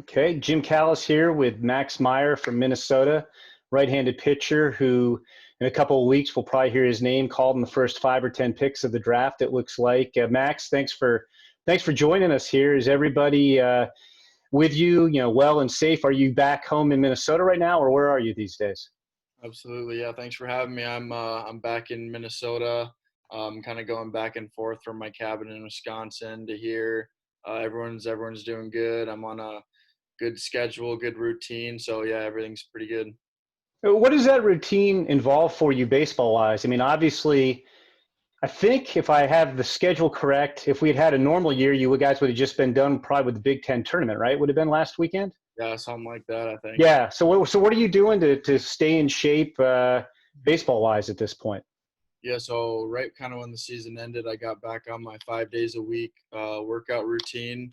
Okay, Jim Callis here with Max Meyer from Minnesota, right-handed pitcher who in a couple of weeks we'll probably hear his name called in the first 5 or 10 picks of the draft, it looks like. Max, thanks for joining us here. Is everybody with you, well and safe? Are you back home in Minnesota right now, or where are you these days? Absolutely. Yeah. Thanks for having me. I'm back in Minnesota. Kind of going back and forth from my cabin in Wisconsin to here. Everyone's doing good. I'm on a good schedule, good routine. So yeah, everything's pretty good. What does that routine involve for you baseball-wise? I mean, obviously, I think if I have the schedule correct, if we had had a normal year, you guys would have just been done probably with the Big Ten tournament, right? Would have been last weekend? Yeah, something like that, I think. Yeah. So what are you doing to stay in shape baseball wise at this point? Yeah. So right, kind of when the season ended, I got back on my 5 days a week workout routine.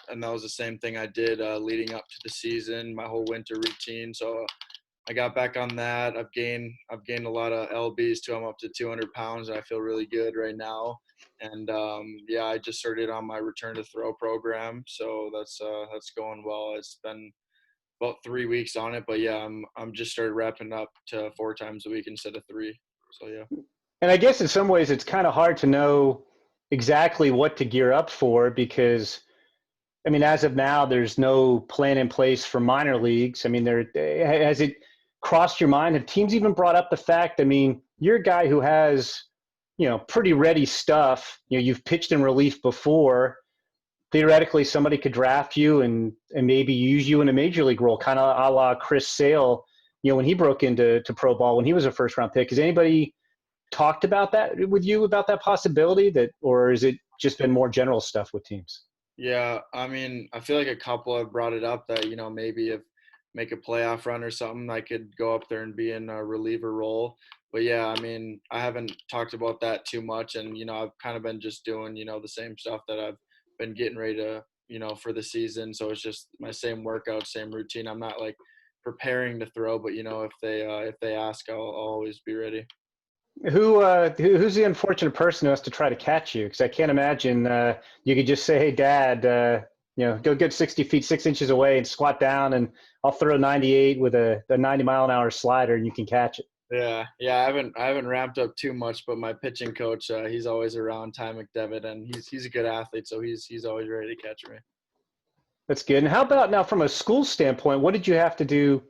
And that was the same thing I did leading up to the season, my whole winter routine. So I got back on that. I've gained a lot of lbs too. I'm up to 200 pounds, and I feel really good right now. And yeah, I just started on my return to throw program, so that's going well. It's been about 3 weeks on it, but yeah, I'm just started wrapping up to 4 times a week instead of three. So yeah. And I guess in some ways it's kind of hard to know exactly what to gear up for because I mean, as of now, there's no plan in place for minor leagues. I mean, has it crossed your mind? Have teams even brought up the fact? I mean, you're a guy who has, pretty ready stuff. You've pitched in relief before. Theoretically somebody could draft you and maybe use you in a major league role, kind of a la Chris Sale, when he broke into pro ball when he was a first round pick. Has anybody talked about that with you about that possibility or is it just been more general stuff with teams? Yeah, I mean, I feel like a couple have brought it up that, maybe if make a playoff run or something, I could go up there and be in a reliever role. But yeah, I mean, I haven't talked about that too much. And, I've kind of been just doing, the same stuff that I've been getting ready to, for the season. So it's just my same workout, same routine. I'm not like preparing to throw, but, if they ask, I'll always be ready. Who's the unfortunate person who has to try to catch you? Because I can't imagine you could just say, "Hey, Dad, go get 60 feet 6 inches away and squat down, and I'll throw 98 with a 90-mile-an-hour slider, and you can catch it." Yeah, yeah, I haven't ramped up too much, but my pitching coach, he's always around, Ty McDevitt, and he's a good athlete, so he's always ready to catch me. That's good. And how about now, from a school standpoint, what did you have to do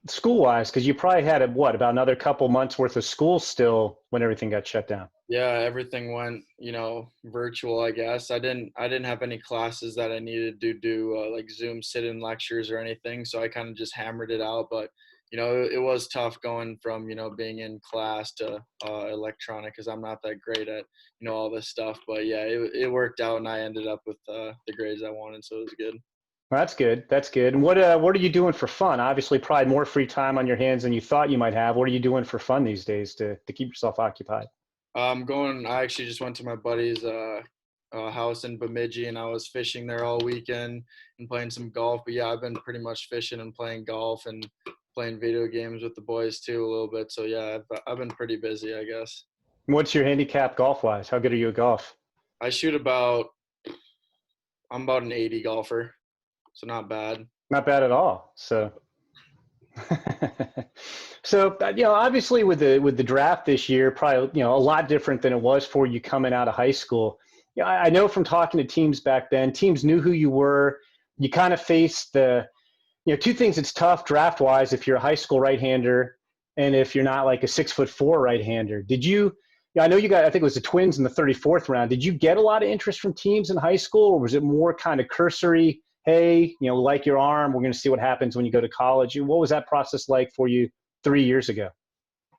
school-wise? Because you probably had about another couple months worth of school still when everything got shut down. Yeah, everything went, virtual, I guess. I didn't have any classes that I needed to do like Zoom sit-in lectures or anything, so I kind of just hammered it out. But it was tough going from being in class to electronic because I'm not that great at all this stuff. But yeah, it worked out, and I ended up with the grades I wanted, so it was good. Well, that's good. That's good. And what are you doing for fun? Obviously, probably more free time on your hands than you thought you might have. What are you doing for fun these days to keep yourself occupied? I actually just went to my buddy's house in Bemidji, and I was fishing there all weekend and playing some golf. But yeah, I've been pretty much fishing and playing golf and playing video games with the boys too a little bit. So yeah, I've been pretty busy, I guess. What's your handicap golf-wise? How good are you at golf? I shoot about I'm about an 80 golfer, so not bad. Not bad at all. So, obviously with the draft this year, probably a lot different than it was for you coming out of high school. Yeah, I know from talking to teams back then, teams knew who you were. You kind of faced two things that's tough draft wise if you're a high school right-hander and if you're not like a 6'4" right-hander. Did you? Yeah, I know you got. I think it was the Twins in the 34th round. Did you get a lot of interest from teams in high school, or was it more kind of cursory? Hey, like your arm. We're going to see what happens when you go to college. What was that process like for you 3 years ago?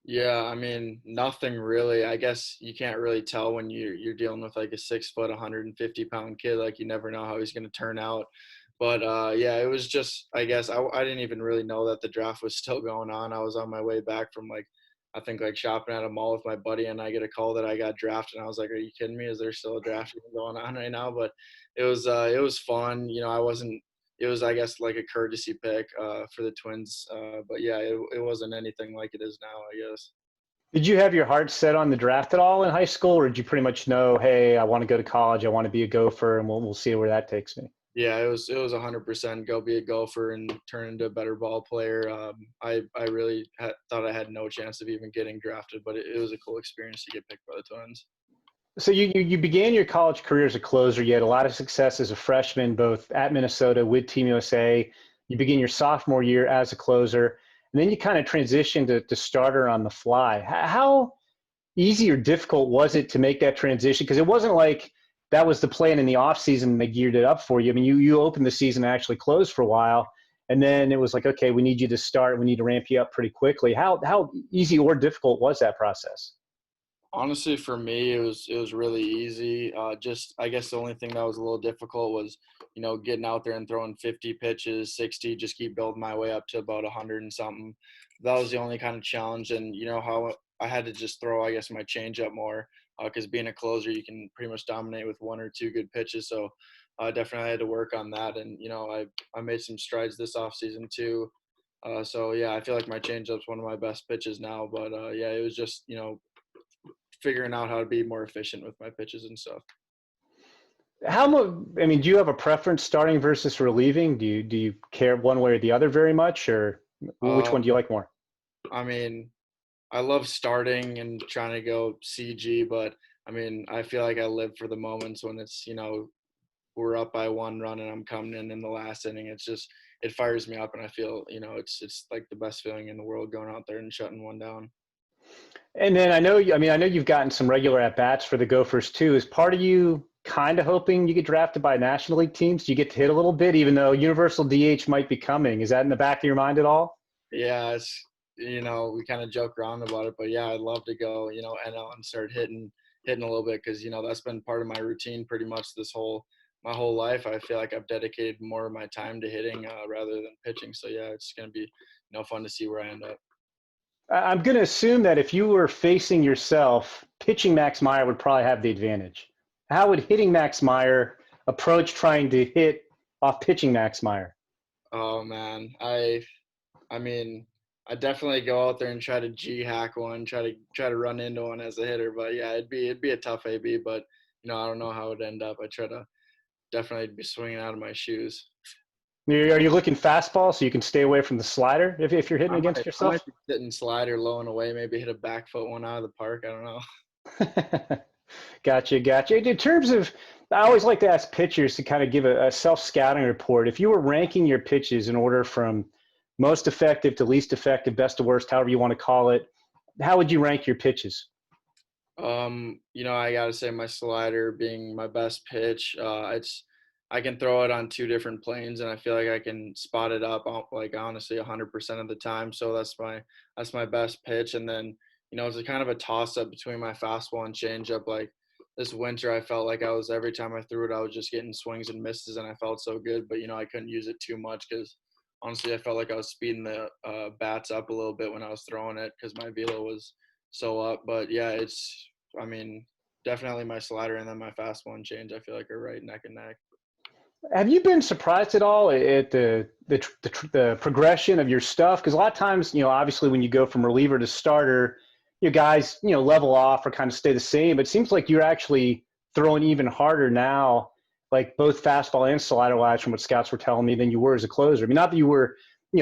Yeah, I mean, nothing really. I guess you can't really tell when you're dealing with like a 6 foot, 150 pound kid. Like you never know how he's going to turn out. But yeah, it was just. I guess I didn't even really know that the draft was still going on. I was on my way back from like, I think like shopping at a mall with my buddy, and I get a call that I got drafted, and I was like, "Are you kidding me? Is there still a draft even going on right now?" But it was fun. I wasn't. It was, I guess, like a courtesy pick for the Twins. But yeah, it wasn't anything like it is now, I guess. Did you have your heart set on the draft at all in high school, or did you pretty much know, hey, I want to go to college, I want to be a gopher, and we'll see where that takes me? Yeah, it was 100% go be a golfer and turn into a better ball player. I really thought I had no chance of even getting drafted, but it was a cool experience to get picked by the Twins. So you began your college career as a closer. You had a lot of success as a freshman, both at Minnesota with Team USA. You begin your sophomore year as a closer, and then you kind of transitioned to starter on the fly. How easy or difficult was it to make that transition? Because it wasn't like that was the plan in the offseason and they geared it up for you. I mean, you opened the season and actually closed for a while, and then it was like, okay, we need you to start. We need to ramp you up pretty quickly. How easy or difficult was that process? Honestly, for me, it was really easy. Just I guess the only thing that was a little difficult was, getting out there and throwing 50 pitches, 60, just keep building my way up to about 100 and something. That was the only kind of challenge, and how I had to just throw, I guess, my changeup more, because being a closer, you can pretty much dominate with one or two good pitches. So, I definitely had to work on that, and I made some strides this off season too. So yeah, I feel like my changeup's one of my best pitches now. But yeah, it was just figuring out how to be more efficient with my pitches and stuff. How much? I mean, do you have a preference starting versus relieving? Do you care one way or the other very much, or which one do you Um, like more? I mean, I love starting and trying to go CG, but I mean, I feel like I live for the moments when it's, we're up by 1 run and I'm coming in the last inning. It's just, it fires me up and I feel, it's like the best feeling in the world going out there and shutting one down. And then I know, I mean, I know you've gotten some regular at bats for the Gophers too. Is part of you kind of hoping you get drafted by National League teams? Do you get to hit a little bit, even though Universal DH might be coming? Is that in the back of your mind at all? Yeah, we kind of joke around about it, but yeah, I'd love to go, NL and start hitting a little bit because that's been part of my routine pretty much my whole life. I feel like I've dedicated more of my time to hitting rather than pitching. So yeah, it's gonna be fun to see where I end up. I'm going to assume that if you were facing yourself, pitching Max Meyer would probably have the advantage. How would hitting Max Meyer approach trying to hit off pitching Max Meyer? Oh man, I mean, I definitely go out there and try to G hack one, try to run into one as a hitter. But yeah, it'd be a tough AB. But I don't know how it'd end up. I try to definitely be swinging out of my shoes. Are you looking fastball so you can stay away from the slider if you're hitting against I might yourself? be sitting slider low and away, maybe hit a back foot one out of the park. I don't know. Gotcha. In terms of, I always like to ask pitchers to kind of give a self scouting report. If you were ranking your pitches in order from most effective to least effective, best to worst, however you want to call it, how would you rank your pitches? I gotta say my slider being my best pitch. I can throw it on two different planes, and I feel like I can spot it up like honestly 100% of the time. So that's my best pitch. And then it's a kind of a toss up between my fastball and changeup. Like this winter, I felt like I was every time I threw it, I was just getting swings and misses, and I felt so good. But I couldn't use it too much because honestly, I felt like I was speeding the bats up a little bit when I was throwing it because my velo was so up. But yeah, I mean, definitely my slider and then my fastball and change. I feel like are right neck and neck. Have you been surprised at all at the progression of your stuff? Because a lot of times, obviously when you go from reliever to starter, you guys, level off or kind of stay the same. But it seems like you're actually throwing even harder now, like both fastball and slider wise, from what scouts were telling me, than you were as a closer. I mean, not that you were,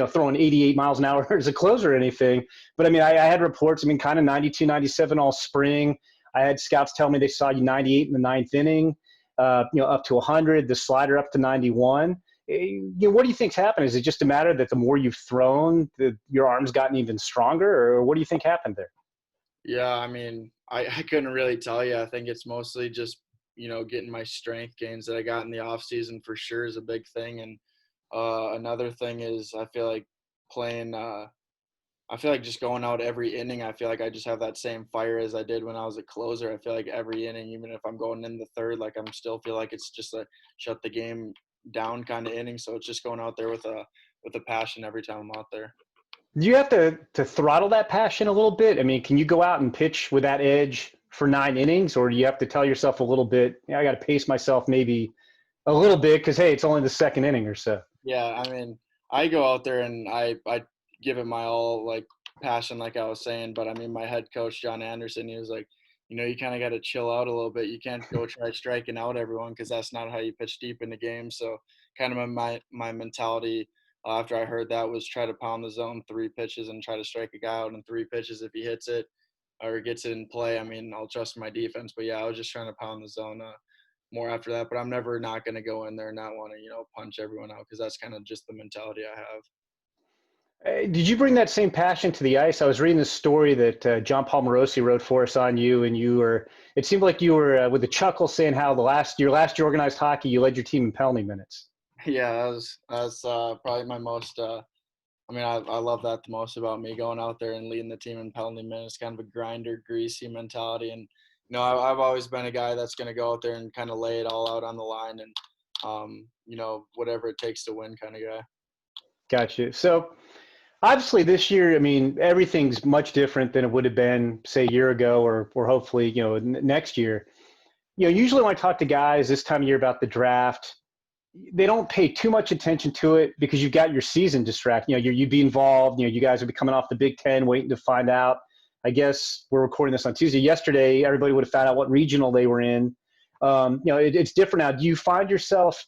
throwing 88 miles an hour as a closer or anything, but I mean, I had reports, I mean, kind of 92, 97 all spring. I had scouts tell me they saw you 98 in the ninth inning, up to 100, the slider up to 91. What do you think's happened? Is it just a matter that the more you've thrown, your arm's gotten even stronger, or what do you think happened there? Yeah, I mean, I couldn't really tell you. I think it's mostly just getting my strength gains that I got in the off season for sure is a big thing. And another thing is I feel like playing. I feel like just going out every inning, I feel like I just have that same fire as I did when I was a closer. I feel like every inning, even if I'm going in the third, like I'm still feel like it's just a shut the game down kind of inning. So it's just going out there with a passion every time I'm out there. Do you have to throttle that passion a little bit? I mean, can you go out and pitch with that edge for 9 innings, or do you have to tell yourself a little bit, I got to pace myself maybe a little bit because, hey, it's only the second inning or so? Yeah, I mean, I go out there and I give it my all, like passion, like I was saying. But I mean, my head coach John Anderson, he was like, you kind of got to chill out a little bit. You can't go try striking out everyone because that's not how you pitch deep in the game. So kind of my mentality after I heard that was try to pound the zone 3 pitches and try to strike a guy out in 3 pitches. If he hits it or gets it in play, I mean, I'll trust my defense. But yeah, I was just trying to pound the zone more after that. But I'm never not going to go in there and not want to, punch everyone out because that's kind of just the mentality I have. Did you bring that same passion to the ice? I was reading this story that John Palmarosi wrote for us on you, and you were. It seemed like you were with a chuckle saying how your last year organized hockey, you led your team in penalty minutes. Yeah, that's probably my most. I mean, I love that the most about me going out there and leading the team in penalty minutes. Kind of a grinder, greasy mentality, and I've always been a guy that's going to go out there and kind of lay it all out on the line, and whatever it takes to win, kind of guy. Gotcha. So obviously this year, I mean, everything's much different than it would have been, say, a year ago, or hopefully, next year. Usually when I talk to guys this time of year about the draft, they don't pay too much attention to it because you've got your season distracted. You'd be involved. You guys would be coming off the Big Ten, waiting to find out. I guess we're recording this on Tuesday. Yesterday, everybody would have found out what regional they were in. It's different now. Do you find yourself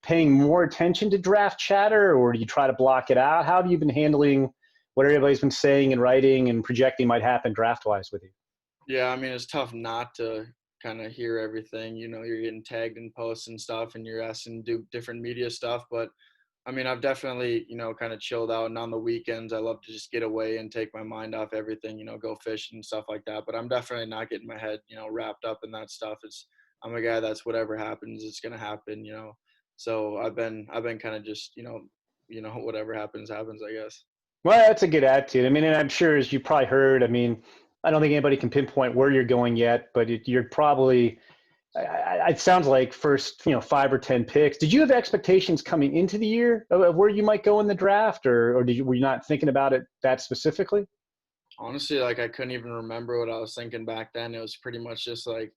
paying more attention to draft chatter, or do you try to block it out? How have you been handling what everybody's been saying and writing and projecting might happen draft-wise with you? Yeah, I mean, it's tough not to kind of hear everything. You're getting tagged in posts and stuff, and you're asked to do different media stuff. But I mean, I've definitely, kind of chilled out. And on the weekends, I love to just get away and take my mind off everything, go fishing and stuff like that. But I'm definitely not getting my head, wrapped up in that stuff. I'm a guy that's whatever happens, it's gonna happen. So I've been kind of just, whatever happens, happens, I guess. Well, that's a good attitude. I mean, and I'm sure as you probably heard, I mean, I don't think anybody can pinpoint where you're going yet, but you're probably, it sounds like first, 5 or 10 picks. Did you have expectations coming into the year of where you might go in the draft, or were you not thinking about it that specifically? Honestly, like I couldn't even remember what I was thinking back then. It was pretty much just like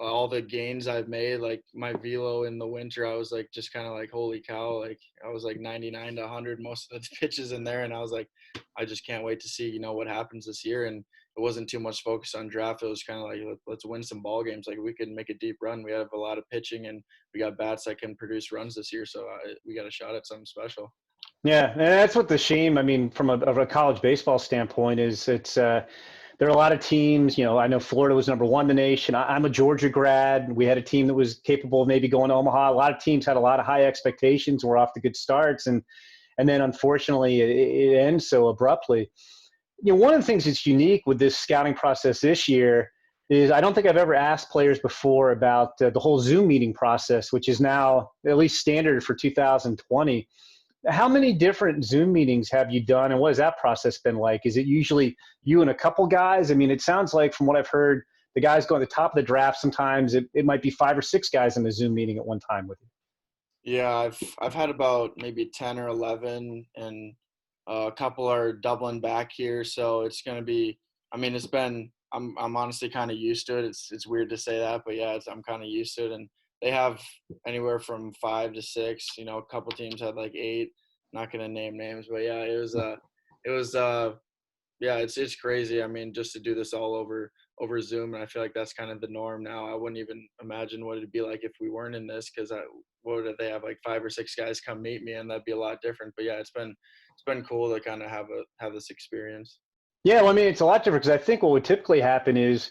all the gains I've made, like my velo in the winter, I was like just kind of like holy cow, like I was like 99 to 100 most of the pitches in there, and I was like, I just can't wait to see what happens this year. And it wasn't too much focus on draft. It was kind of like let's win some ball games. Like we could make a deep run. We have a lot of pitching, and we got bats that can produce runs this year, so we got a shot at something special. Yeah, and that's what the shame. I mean, from a college baseball standpoint, is there are a lot of teams. I know Florida was number one in the nation. I'm a Georgia grad. We had a team that was capable of maybe going to Omaha. A lot of teams had a lot of high expectations. We're off to good starts, and then unfortunately it ends so abruptly. One of the things that's unique with this scouting process this year is I don't think I've ever asked players before about the whole Zoom meeting process, which is now at least standard for 2020. How many different Zoom meetings have you done, and what has that process been like? Is it usually you and a couple guys? I mean, it sounds like from what I've heard, the guys go at the top of the draft. Sometimes it might be 5 or 6 guys in the Zoom meeting at one time with you. Yeah, I've had about maybe 10 or 11, and a couple are doubling back here, so it's gonna be. I mean, it's been. I'm honestly kind of used to it. It's weird to say that, but yeah, I'm kind of used to it. And they have anywhere from 5 to 6. A couple teams had like 8. Not gonna name names, but yeah, it was yeah, it's crazy. I mean, just to do this all over Zoom, and I feel like that's kind of the norm now. I wouldn't even imagine what it'd be like if we weren't in this, because what would they have, like 5 or 6 guys come meet me, and that'd be a lot different. But yeah, it's been cool to kind of have this experience. Yeah, well, I mean, it's a lot different because I think what would typically happen is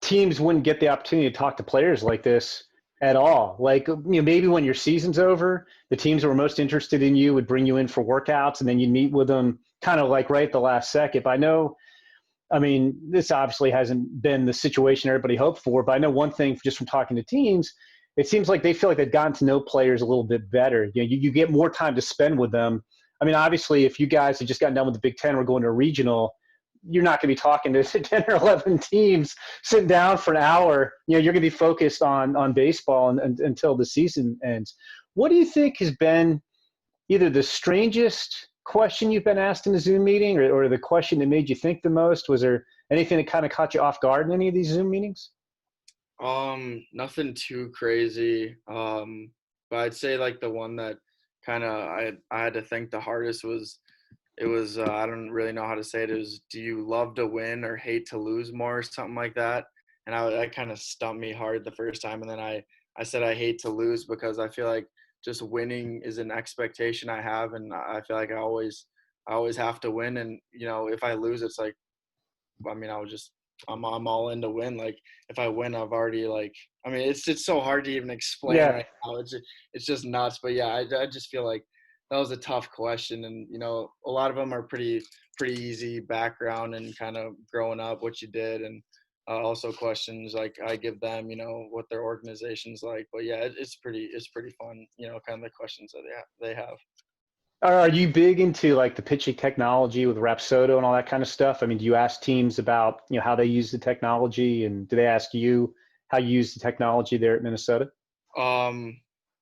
teams wouldn't get the opportunity to talk to players like this at all. Like, maybe when your season's over, the teams that were most interested in you would bring you in for workouts, and then you meet with them kind of like right at the last second. But I mean, this obviously hasn't been the situation everybody hoped for, but I know one thing just from talking to teams, it seems like they feel like they've gotten to know players a little bit better. You get more time to spend with them. I mean, obviously, if you guys have just gotten done with the Big Ten, we're going to a regional, you're not going to be talking to 10 or 11 teams sitting down for an hour. You're going to be focused on baseball until the season ends. What do you think has been either the strangest question you've been asked in a Zoom meeting, or the question that made you think the most? Was there anything that kind of caught you off guard in any of these Zoom meetings? Nothing too crazy. But I'd say like the one that kind of I had to think the hardest was it was I don't really know how to say it. It was, do you love to win or hate to lose more, or something like that. and that kind of stumped me hard the first time. And then I said I hate to lose because I feel like just winning is an expectation I have, and I feel like I always have to win. And if I lose, it's like, I mean, I'm all in to win. Like if I win, I've already like, I mean, it's so hard to even explain Yeah. right now. It's just nuts. But yeah, I just feel like that was a tough question, and a lot of them are pretty easy background and kind of growing up, what you did, and also questions like I give them, what their organization's like. But yeah, it's pretty fun, kind of the questions that they have. Are you big into like the pitching technology with Rapsodo and all that kind of stuff? I mean, do you ask teams about, how they use the technology, and do they ask you how you use the technology there at Minnesota? Um,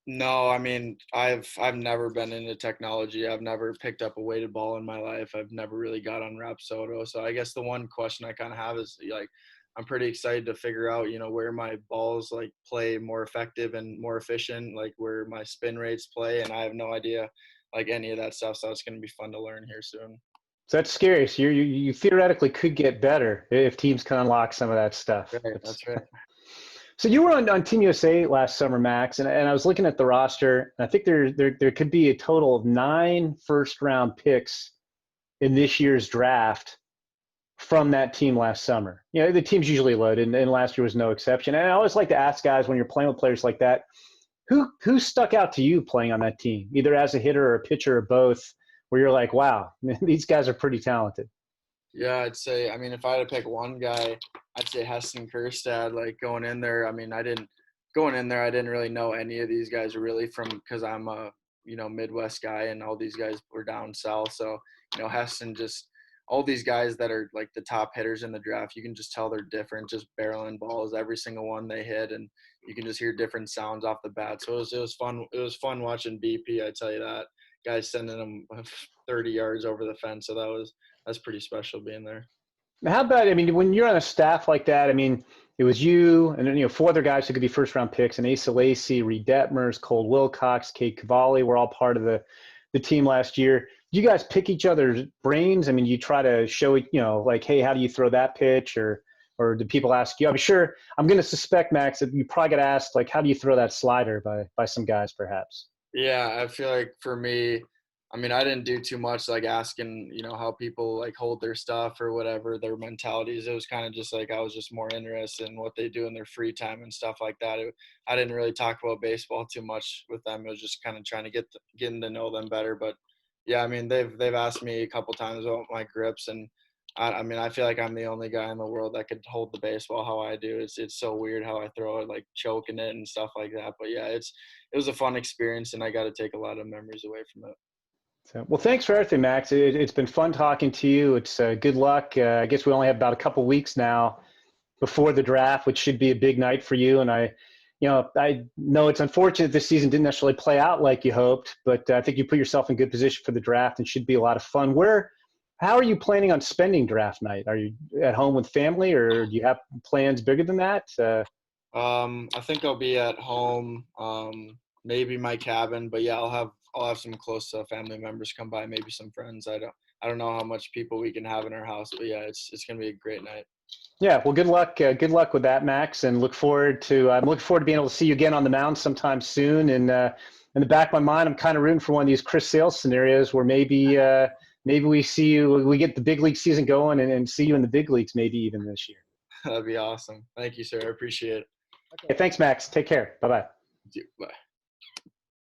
no, I mean, I've never been into technology. I've never picked up a weighted ball in my life. I've never really got on Rapsodo. So I guess the one question I kind of have is like, I'm pretty excited to figure out, where my balls like play more effective and more efficient, like where my spin rates play, and I have no idea like any of that stuff. So it's gonna be fun to learn here soon. So that's scary. So you theoretically could get better if teams can unlock some of that stuff. Right, that's right. So you were on Team USA last summer, Max, and I was looking at the roster. And I think there could be a total of 9 first-round picks in this year's draft from that team last summer. The team's usually loaded, and last year was no exception. And I always like to ask guys when you're playing with players like that, who stuck out to you playing on that team, either as a hitter or a pitcher or both, where you're like, wow, these guys are pretty talented. Yeah, I'd say, I mean, if I had to pick one guy, I'd say Heston Kjerstad. Like going in there, I mean, going in there, I didn't really know any of these guys really because I'm a, Midwest guy, and all these guys were down south. So, Heston just, all these guys that are like the top hitters in the draft, you can just tell they're different, just barreling balls, every single one they hit. And you can just hear different sounds off the bat. So it was fun. It was fun watching BP. I tell you that. Guys sending them 30 yards over the fence. So that's pretty special being there. How about, I mean, when you're on a staff like that, I mean, it was you and then, 4 other guys who could be first-round picks, and Asa Lacy, Reed Detmers, Cole Wilcox, Kate Cavalli were all part of the team last year. Do you guys pick each other's brains? I mean, you try to show it, like, hey, how do you throw that pitch? Or do people ask you? I'm sure, I'm going to suspect, Max, that you probably get asked, like, how do you throw that slider by some guys, perhaps? Yeah, I feel like for me, I mean, I didn't do too much like asking, how people like hold their stuff or whatever, their mentalities. It was kind of just like I was just more interested in what they do in their free time and stuff like that. I didn't really talk about baseball too much with them. It was just kind of trying to getting to know them better. But yeah, I mean, they've asked me a couple times about my grips, and I mean, I feel like I'm the only guy in the world that could hold the baseball how I do. It's so weird how I throw it, like choking it and stuff like that. But yeah, it was a fun experience, and I got to take a lot of memories away from it. So, well, thanks for everything, Max. It's been fun talking to you. It's good luck. I guess we only have about a couple weeks now before the draft, which should be a big night for you. And I know it's unfortunate this season didn't necessarily play out like you hoped, but I think you put yourself in good position for the draft and should be a lot of fun. How are you planning on spending draft night? Are you at home with family, or do you have plans bigger than that? I think I'll be at home, maybe my cabin, but yeah, I'll have some close family members come by, maybe some friends. I don't know how much people we can have in our house, but yeah, it's gonna be a great night. Yeah, well, good luck. Good luck with that, Max, and I'm looking forward to being able to see you again on the mound sometime soon. And in the back of my mind, I'm kind of rooting for one of these Chris Sales scenarios where maybe we get the big league season going, and see you in the big leagues, maybe even this year. That'd be awesome. Thank you, sir. I appreciate it. Okay, thanks, Max. Take care. Bye bye. Thank you. Bye.